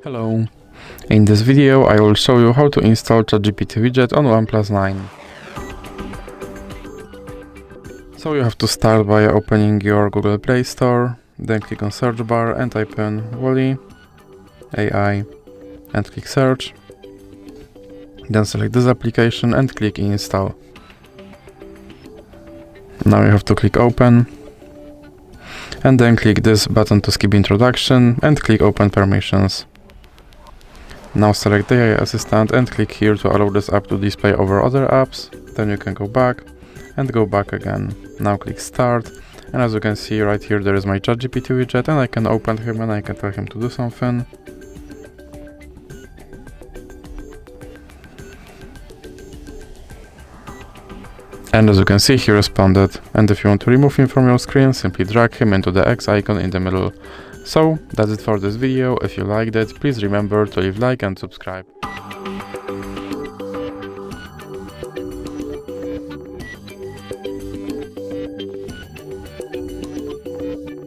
Hello. In this video I will show you how to install ChatGPT widget on OnePlus 9. So you have to start by opening your Google Play Store, then click on search bar and type in Wally AI and click search. Then select this application and click install. Now you have to click open and then click this button to skip introduction and click open permissions. Now select the AI assistant and click here to allow this app to display over other apps. Then you can go back and go back again. Now click start, and as you can see right here there is my ChatGPT widget, and I can open him and I can tell him to do something. And as you can see, he responded. And if you want to remove him from your screen, simply drag him into the X icon in the middle. So that's it for this video. If you liked it, please remember to leave a like and subscribe.